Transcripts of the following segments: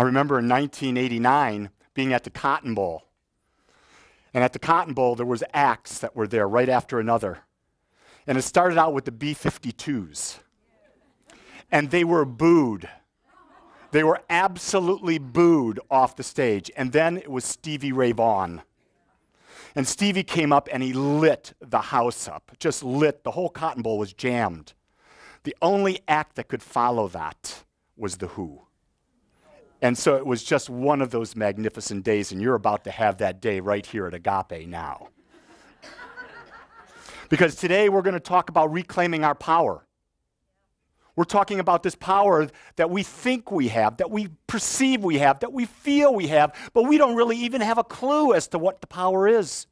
I remember in 1989 being at the Cotton Bowl. And at the Cotton Bowl, there was acts that were there right after another. And it started out with the B-52s. And they were booed. They were absolutely booed off the stage. And then it was Stevie Ray Vaughan. And Stevie came up and he lit the house up. Just lit. The whole Cotton Bowl was jammed. The only act that could follow that was The Who. And so it was just one of those magnificent days, and you're about to have that day right here at Agape now. Because today we're going to talk about reclaiming our power. We're talking about this power that we think we have, that we perceive we have, that we feel we have, but we don't really even have a clue as to what the power is.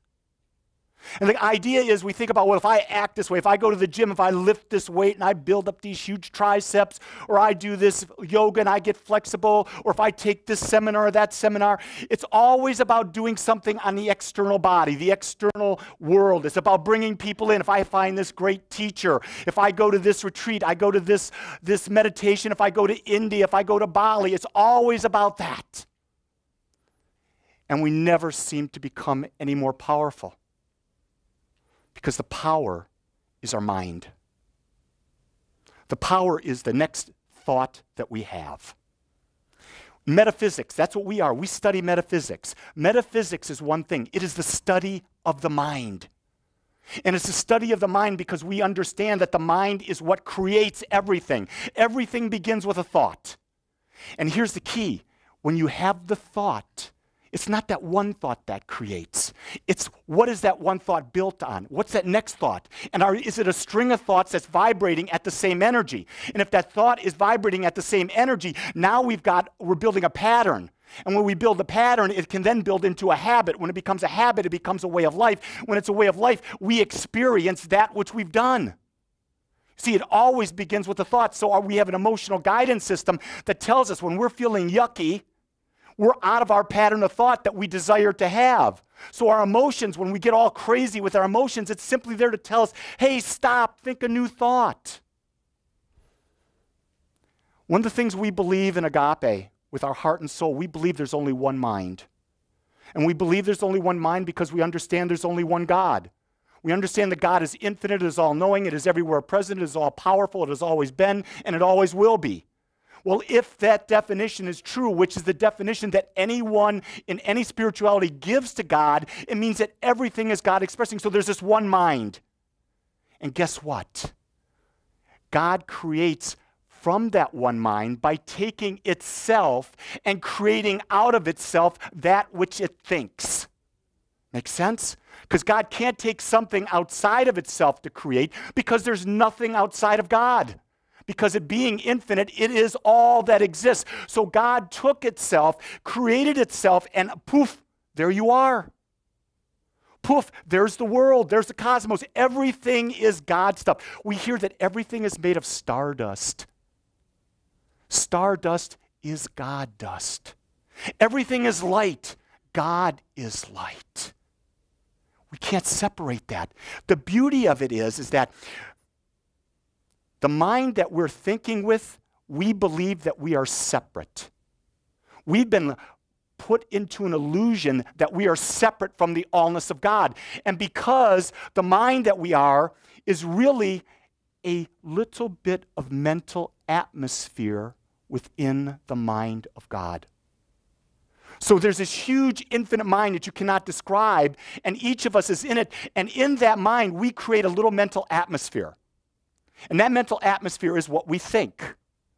And the idea is we think about, well, if I act this way, if I go to the gym, if I lift this weight and I build up these huge triceps, or I do this yoga and I get flexible, or if I take this seminar or that seminar, it's always about doing something on the external body, the external world. It's about bringing people in. If I find this great teacher, if I go to this retreat, I go to this meditation, if I go to India, if I go to Bali, it's always about that. And we never seem to become any more powerful. Because the power is our mind. The power is the next thought that we have. Metaphysics, that's what we are. We study metaphysics. Metaphysics is one thing. It is the study of the mind. And it's the study of the mind because we understand that the mind is what creates everything. Everything begins with a thought. And here's the key. When you have the thought, it's not that one thought that creates. It's what is that one thought built on? What's that next thought? And is it a string of thoughts that's vibrating at the same energy? And if that thought is vibrating at the same energy, now we're building a pattern. And when we build a pattern, it can then build into a habit. When it becomes a habit, it becomes a way of life. When it's a way of life, we experience that which we've done. See, it always begins with a thought. So we have an emotional guidance system that tells us when we're feeling yucky, we're out of our pattern of thought that we desire to have. So our emotions, when we get all crazy with our emotions, it's simply there to tell us, hey, stop, think a new thought. One of the things we believe in Agape, with our heart and soul, we believe there's only one mind. And we believe there's only one mind because we understand there's only one God. We understand that God is infinite, it is all-knowing, it is everywhere present, it is all-powerful, it has always been, and it always will be. Well, if that definition is true, which is the definition that anyone in any spirituality gives to God, it means that everything is God expressing. So there's this one mind. And guess what? God creates from that one mind by taking itself and creating out of itself that which it thinks. Make sense? Because God can't take something outside of itself to create because there's nothing outside of God. Because it being infinite, it is all that exists. So God took itself, created itself, and poof, there you are. Poof, there's the world, there's the cosmos. Everything is God stuff. We hear that everything is made of stardust. Stardust is God dust. Everything is light. God is light. We can't separate that. The beauty of it is that the mind that we're thinking with, we believe that we are separate. We've been put into an illusion that we are separate from the allness of God. And because the mind that we are is really a little bit of mental atmosphere within the mind of God. So there's this huge infinite mind that you cannot describe, and each of us is in it. And in that mind, we create a little mental atmosphere. And that mental atmosphere is what we think,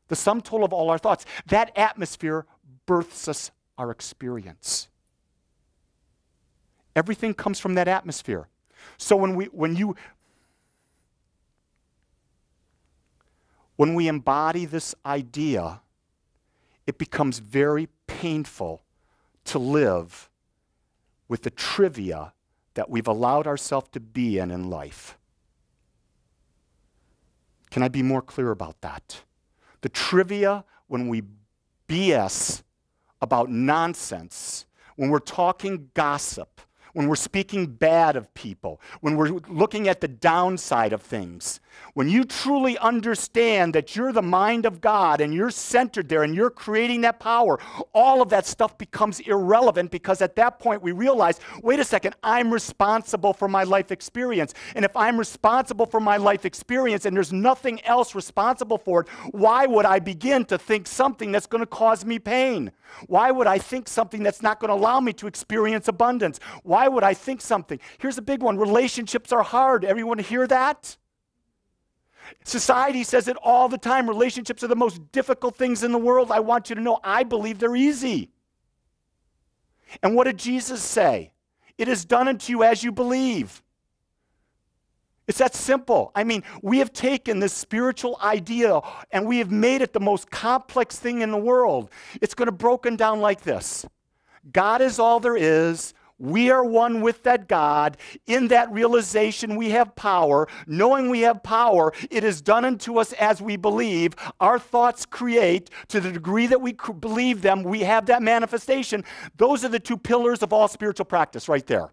the sum total of all our thoughts. That atmosphere births us our experience. Everything comes from that atmosphere. So when we embody this idea, it becomes very painful to live with the trivia that we've allowed ourselves to be in life. Can I be more clear about that? The trivia, when we BS about nonsense, when we're talking gossip, when we're speaking bad of people, when we're looking at the downside of things. When you truly understand that you're the mind of God and you're centered there and you're creating that power, all of that stuff becomes irrelevant, because at that point we realize, wait a second, I'm responsible for my life experience. And if I'm responsible for my life experience and there's nothing else responsible for it, why would I begin to think something that's going to cause me pain? Why would I think something that's not going to allow me to experience abundance? Why would I think something? Here's a big one. Relationships are hard. Everyone hear that? Society says it all the time. Relationships are the most difficult things in the world. I want you to know, I believe they're easy. And what did Jesus say? It is done unto you as you believe. It's that simple. I mean, we have taken this spiritual idea and we have made it the most complex thing in the world. It's going to broken down like this. God is all there is. We are one with that God. In that realization, we have power. Knowing we have power, it is done unto us as we believe. Our thoughts create. To the degree that we believe them, we have that manifestation. Those are the two pillars of all spiritual practice right there.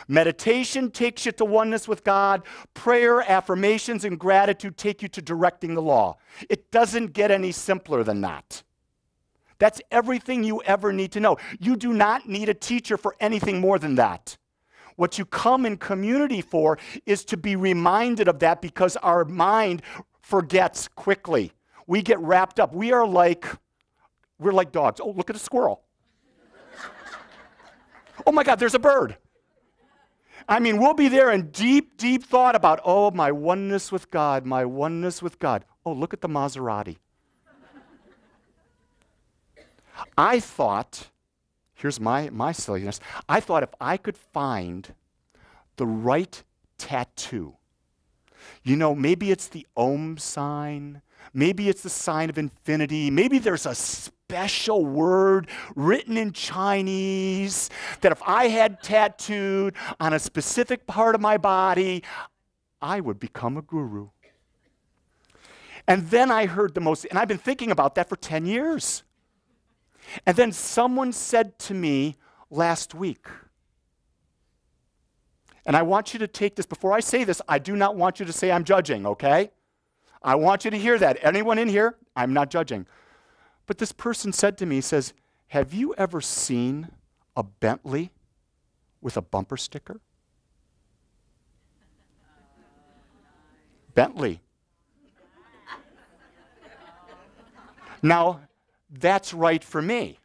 Meditation takes you to oneness with God. Prayer, affirmations, and gratitude take you to directing the law. It doesn't get any simpler than that. That's everything you ever need to know. You do not need a teacher for anything more than that. What you come in community for is to be reminded of that, because our mind forgets quickly. We get wrapped up. We're like dogs. Oh, look at a squirrel. Oh my God, there's a bird. I mean, we'll be there in deep, deep thought about, oh, my oneness with God, my oneness with God. Oh, look at the Maserati. I thought, here's my silliness, I thought if I could find the right tattoo, you know, maybe it's the Om sign, maybe it's the sign of infinity, maybe there's a special word written in Chinese that if I had tattooed on a specific part of my body, I would become a guru. And then I heard the most, and I've been thinking about that for 10 years. And then someone said to me last week, and I want you to take this, before I say this, I do not want you to say I'm judging, okay? I want you to hear that. Anyone in here? I'm not judging. But this person said to me, he says, have you ever seen a Bentley with a bumper sticker? Bentley. Now, that's right for me.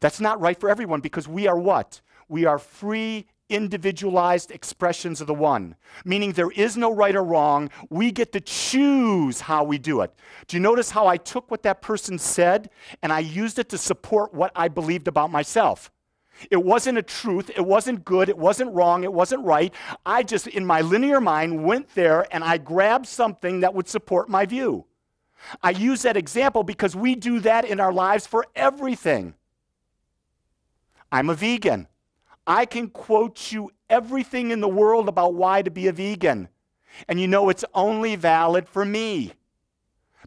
That's not right for everyone, because we are what? We are free, individualized expressions of the one, meaning there is no right or wrong. We get to choose how we do it. Do you notice how I took what that person said and I used it to support what I believed about myself? It wasn't a truth. It wasn't good. It wasn't wrong. It wasn't right. I just, in my linear mind, went there and I grabbed something that would support my view. I use that example because we do that in our lives for everything. I'm a vegan. I can quote you everything in the world about why to be a vegan. And you know it's only valid for me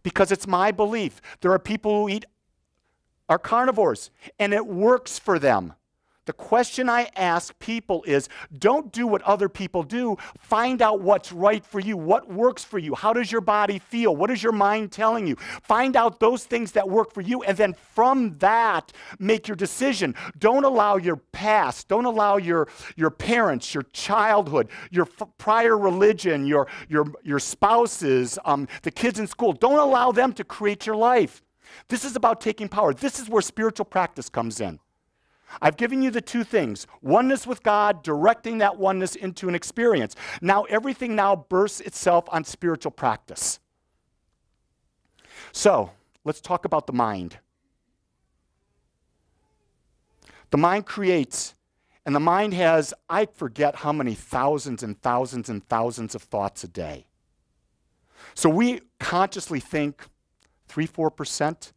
because it's my belief. There are people who are carnivores and it works for them. The question I ask people is, don't do what other people do. Find out what's right for you, what works for you. How does your body feel? What is your mind telling you? Find out those things that work for you, and then from that, make your decision. Don't allow your past, don't allow your parents, your childhood, your prior religion, your spouses, the kids in school. Don't allow them to create your life. This is about taking power. This is where spiritual practice comes in. I've given you the two things, oneness with God, directing that oneness into an experience. Now, everything now bursts itself on spiritual practice. So, let's talk about the mind. The mind creates, and the mind has, I forget how many thousands and thousands and thousands of thoughts a day. So we consciously think 3-4%,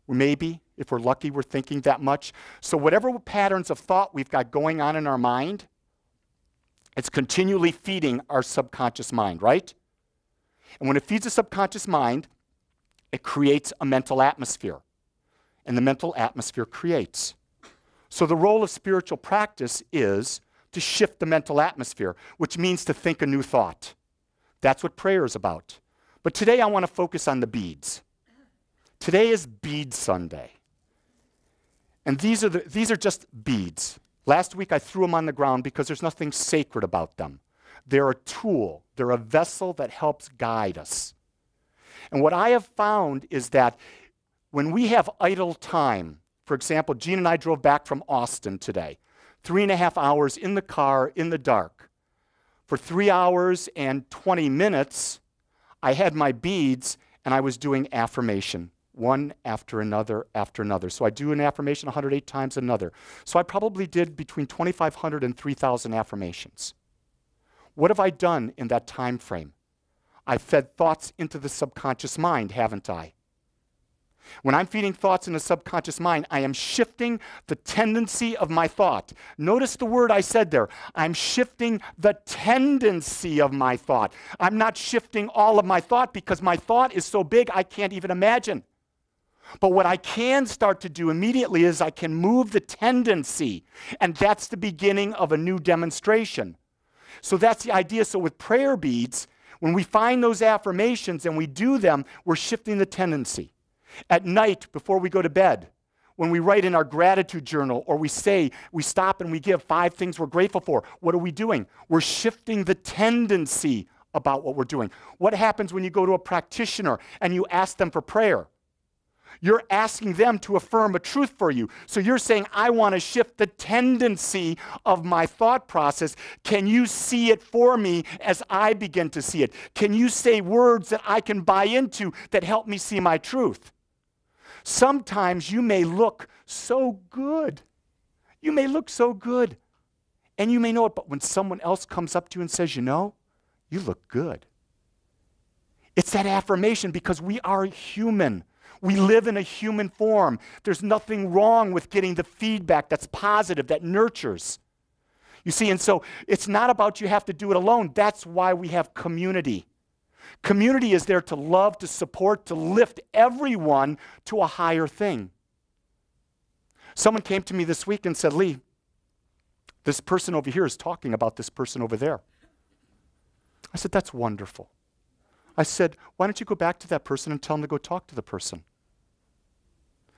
maybe. If we're lucky, we're thinking that much. So whatever patterns of thought we've got going on in our mind, it's continually feeding our subconscious mind, right? And when it feeds the subconscious mind, it creates a mental atmosphere. And the mental atmosphere creates. So the role of spiritual practice is to shift the mental atmosphere, which means to think a new thought. That's what prayer is about. But today I want to focus on the beads. Today is Bead Sunday. And these are just beads. Last week I threw them on the ground because there's nothing sacred about them. They're a tool. They're a vessel that helps guide us. And what I have found is that when we have idle time, for example, Gene and I drove back from Austin today, 3.5 hours in the car in the dark. For 3 hours and 20 minutes, I had my beads and I was doing affirmation, one after another after another. So I do an affirmation 108 times another. So I probably did between 2,500 and 3,000 affirmations. What have I done in that time frame? I fed thoughts into the subconscious mind, haven't I? When I'm feeding thoughts in the subconscious mind, I am shifting the tendency of my thought. Notice the word I said there. I'm shifting the tendency of my thought. I'm not shifting all of my thought because my thought is so big I can't even imagine. But what I can start to do immediately is I can move the tendency, and that's the beginning of a new demonstration. So that's the idea. So with prayer beads, when we find those affirmations and we do them, we're shifting the tendency. At night, before we go to bed, when we write in our gratitude journal or we stop and we give 5 things we're grateful for, what are we doing? We're shifting the tendency about what we're doing. What happens when you go to a practitioner and you ask them for prayer? You're asking them to affirm a truth for you. So you're saying, I want to shift the tendency of my thought process. Can you see it for me as I begin to see it? Can you say words that I can buy into that help me see my truth? Sometimes you may look so good. You may look so good. And you may know it, but when someone else comes up to you and says, you know, you look good. It's that affirmation because we are human. We live in a human form. There's nothing wrong with getting the feedback that's positive, that nurtures. You see, and so it's not about you have to do it alone. That's why we have community. Community is there to love, to support, to lift everyone to a higher thing. Someone came to me this week and said, Lee, this person over here is talking about this person over there. I said, that's wonderful. I said, why don't you go back to that person and tell them to go talk to the person?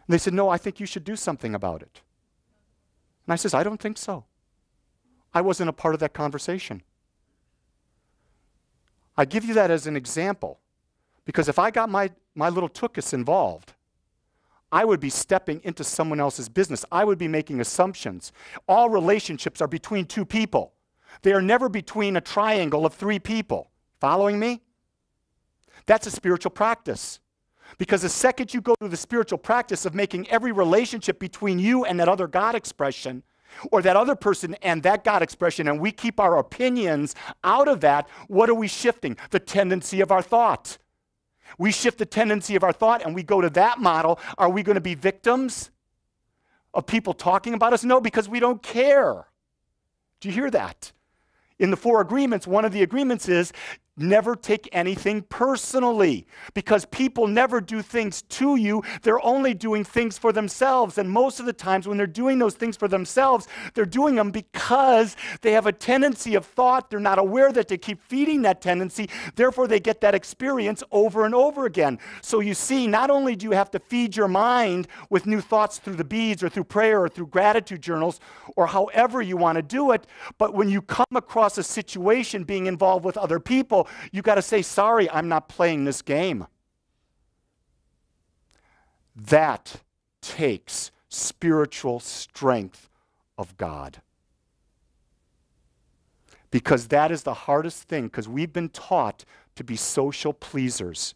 And they said, no, I think you should do something about it. And I says, I don't think so. I wasn't a part of that conversation. I give you that as an example because if I got my little tookus involved, I would be stepping into someone else's business. I would be making assumptions. All relationships are between 2 people. They are never between a triangle of 3 people. Following me? That's a spiritual practice. Because the second you go through the spiritual practice of making every relationship between you and that other God expression, or that other person and that God expression, and we keep our opinions out of that, what are we shifting? The tendency of our thought. We shift the tendency of our thought and we go to that model. Are we going to be victims of people talking about us? No, because we don't care. Do you hear that? In the 4 agreements, one of the agreements is never take anything personally because people never do things to you. They're only doing things for themselves. And most of the times when they're doing those things for themselves, they're doing them because they have a tendency of thought. They're not aware that they keep feeding that tendency. Therefore, they get that experience over and over again. So you see, not only do you have to feed your mind with new thoughts through the beads or through prayer or through gratitude journals or however you want to do it, but when you come across a situation being involved with other people, you got to say, sorry, I'm not playing this game. That takes spiritual strength of God. Because that is the hardest thing, because we've been taught to be social pleasers.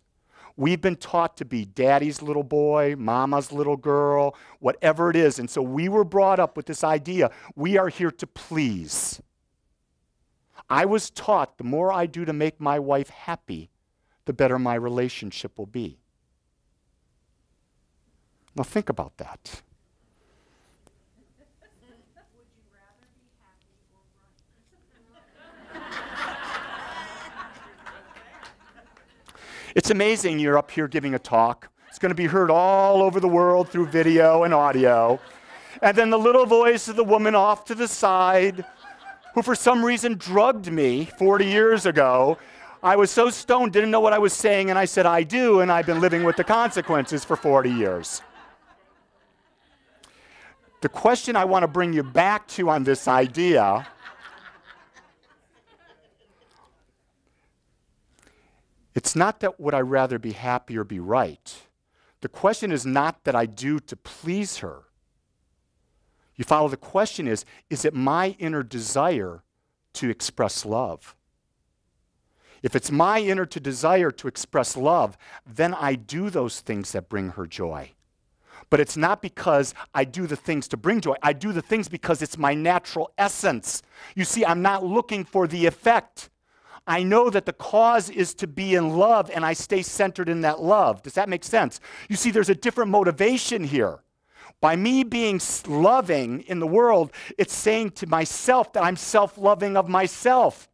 We've been taught to be daddy's little boy, mama's little girl, whatever it is. And so we were brought up with this idea, we are here to please. I was taught the more I do to make my wife happy, the better my relationship will be. Now think about that. Would you rather be happy or run? It's amazing you're up here giving a talk. It's going to be heard all over the world through video and audio. And then the little voice of the woman off to the side, who for some reason drugged me 40 years ago. I was so stoned, didn't know what I was saying, and I said, I do, and I've been living with the consequences for 40 years. The question I want to bring you back to on this idea it's not that would I rather be happy or be right. The question is not that I do to please her. You follow? The question is it my inner desire to express love? If it's my inner desire to express love, then I do those things that bring her joy. But it's not because I do the things to bring joy. I do the things because it's my natural essence. You see, I'm not looking for the effect. I know that the cause is to be in love, and I stay centered in that love. Does that make sense? You see, there's a different motivation here. By me being loving in the world, it's saying to myself that I'm self-loving of myself.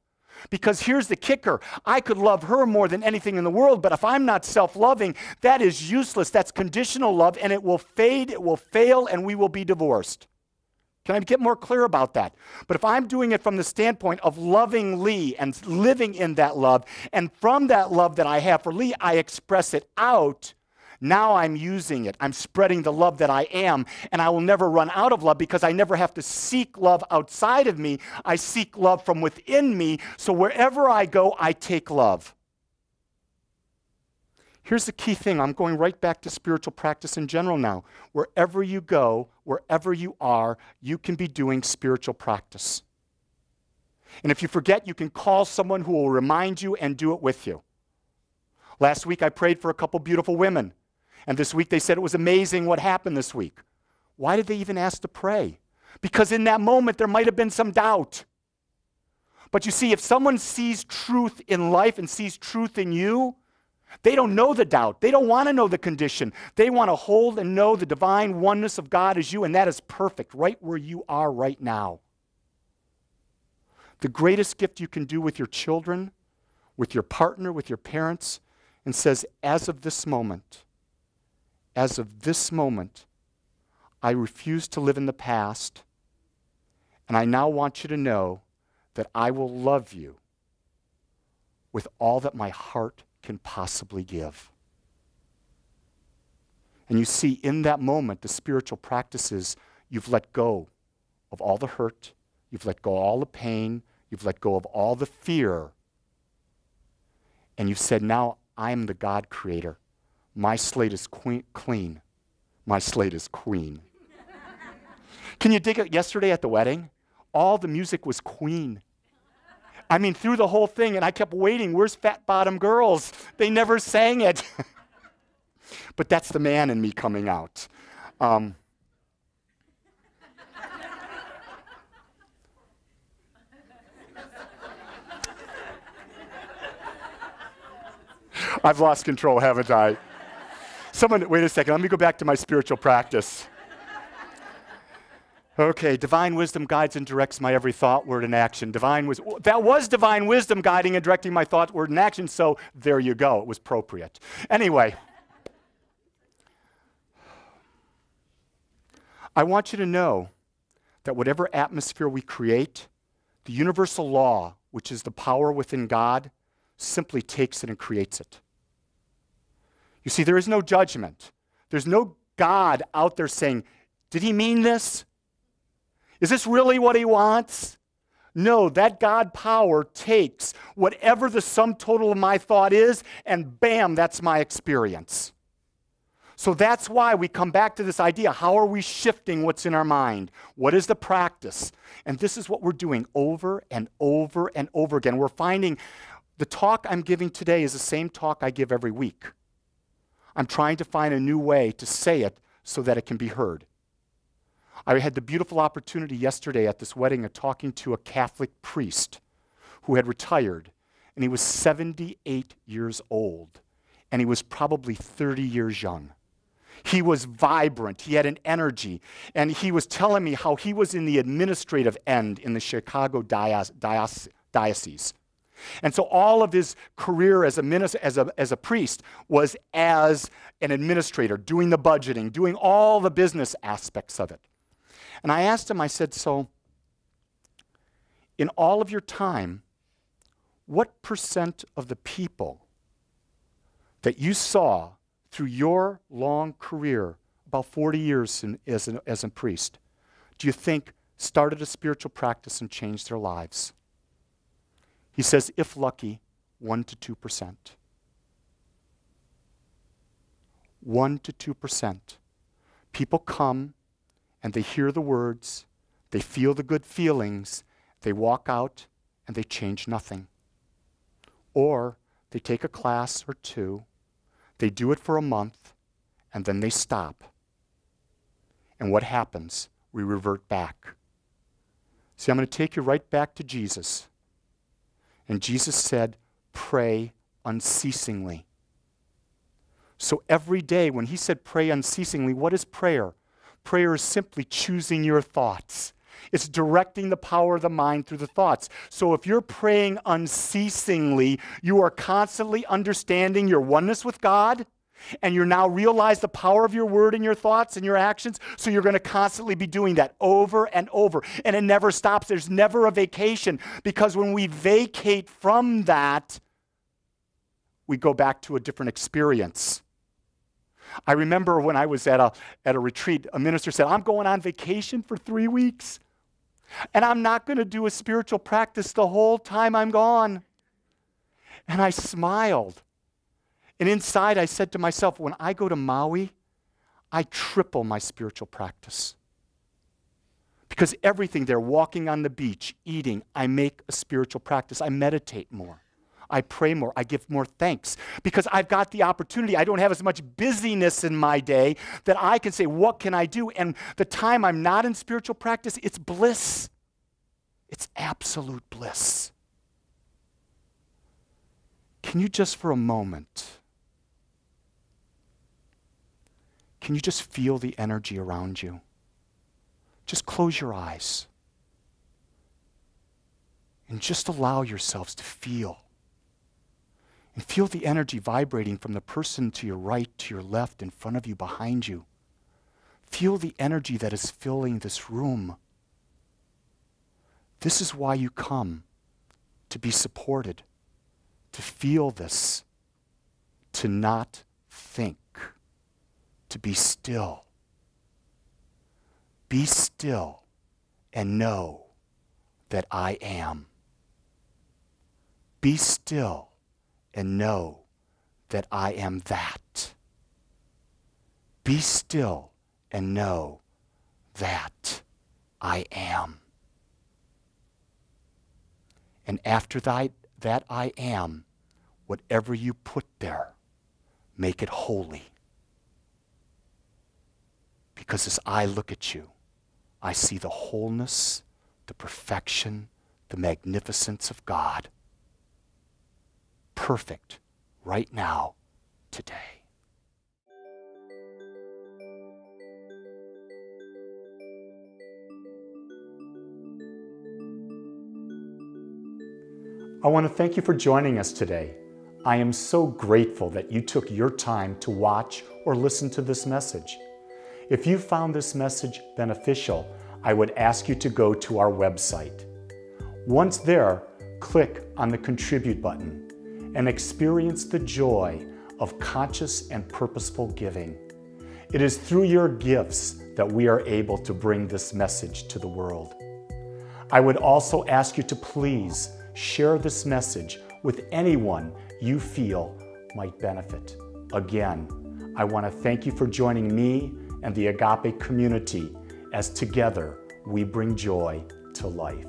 Because here's the kicker. I could love her more than anything in the world, but if I'm not self-loving, that is useless. That's conditional love, and it will fade, it will fail, and we will be divorced. Can I get more clear about that? But if I'm doing it from the standpoint of loving Lee and living in that love, and from that love that I have for Lee, I express it out, now I'm using it. I'm spreading the love that I am, and I will never run out of love because I never have to seek love outside of me. I seek love from within me, so wherever I go, I take love. Here's the key thing. I'm going right back to spiritual practice in general now. Wherever you go, wherever you are, you can be doing spiritual practice. And if you forget, you can call someone who will remind you and do it with you. Last week, I prayed for a couple beautiful women. And this week, they said it was amazing what happened this week. Why did they even ask to pray? Because in that moment, there might have been some doubt. But you see, if someone sees truth in life and sees truth in you, they don't know the doubt. They don't want to know the condition. They want to hold and know the divine oneness of God as you, and that is perfect, right where you are right now. The greatest gift you can do with your children, with your partner, with your parents, and says, as of this moment, I refuse to live in the past, and I now want you to know that I will love you with all that my heart can possibly give. And you see, in that moment, the spiritual practices, you've let go of all the hurt, you've let go of all the pain, you've let go of all the fear, and you've said, now I am the God creator. My slate is clean. My slate is queen. Can you dig it? Yesterday at the wedding, all the music was Queen. I mean, through the whole thing, and I kept waiting. Where's Fat Bottom Girls? They never sang it. But that's the man in me coming out. I've lost control, haven't I? Someone, wait a second, let me go back to my spiritual practice. Okay, divine wisdom guides and directs my every thought, word, and action. That was divine wisdom guiding and directing my thought, word, and action, so there you go. It was appropriate. Anyway, I want you to know that whatever atmosphere we create, the universal law, which is the power within God, simply takes it and creates it. You see, there is no judgment. There's no God out there saying, did he mean this? Is this really what he wants? No, that God power takes whatever the sum total of my thought is, and bam, that's my experience. So that's why we come back to this idea. How are we shifting what's in our mind? What is the practice? And this is what we're doing over and over and over again. We're finding the talk I'm giving today is the same talk I give every week. I'm trying to find a new way to say it so that it can be heard. I had the beautiful opportunity yesterday at this wedding of talking to a Catholic priest who had retired, and he was 78 years old, and he was probably 30 years young. He was vibrant, he had an energy, and he was telling me how he was in the administrative end in the Chicago diocese. And so all of his career as a priest was as an administrator, doing the budgeting, doing all the business aspects of it. And I asked him, I said, so in all of your time, what percent of the people that you saw through your long career, about 40 years as a priest, do you think started a spiritual practice and changed their lives? He says, if lucky, 1 to 2%. 1 to 2%. People come and they hear the words, they feel the good feelings, they walk out and they change nothing. Or they take a class or two, they do it for a month, and then they stop. And what happens? We revert back. See, I'm going to take you right back to Jesus. And Jesus said, pray unceasingly. So every day when he said pray unceasingly, what is prayer? Prayer is simply choosing your thoughts. It's directing the power of the mind through the thoughts. So if you're praying unceasingly, you are constantly understanding your oneness with God, and you now realize the power of your word and your thoughts and your actions, so you're going to constantly be doing that over and over. And it never stops. There's never a vacation, because when we vacate from that, we go back to a different experience. I remember when I was at a retreat, a minister said, I'm going on vacation for 3 weeks, and I'm not going to do a spiritual practice the whole time I'm gone. And I smiled. And inside I said to myself, when I go to Maui, I triple my spiritual practice. Because everything there, walking on the beach, eating, I make a spiritual practice. I meditate more. I pray more. I give more thanks. Because I've got the opportunity. I don't have as much busyness in my day that I can say, what can I do? And the time I'm not in spiritual practice, it's bliss. It's absolute bliss. Can you just for a moment, can you just feel the energy around you? Just close your eyes and just allow yourselves to feel. And feel the energy vibrating from the person to your right, to your left, in front of you, behind you. Feel the energy that is filling this room. This is why you come, to be supported, to feel this, to not think, to be still. Be still and know that I am. Be still and know that I am that. Be still and know that I am. And after that I am, whatever you put there, make it holy. Because as I look at you, I see the wholeness, the perfection, the magnificence of God. Perfect right now, today. I want to thank you for joining us today. I am so grateful that you took your time to watch or listen to this message. If you found this message beneficial, I would ask you to go to our website. Once there, click on the Contribute button and experience the joy of conscious and purposeful giving. It is through your gifts that we are able to bring this message to the world. I would also ask you to please share this message with anyone you feel might benefit. Again, I want to thank you for joining me and the Agape community as together we bring joy to life.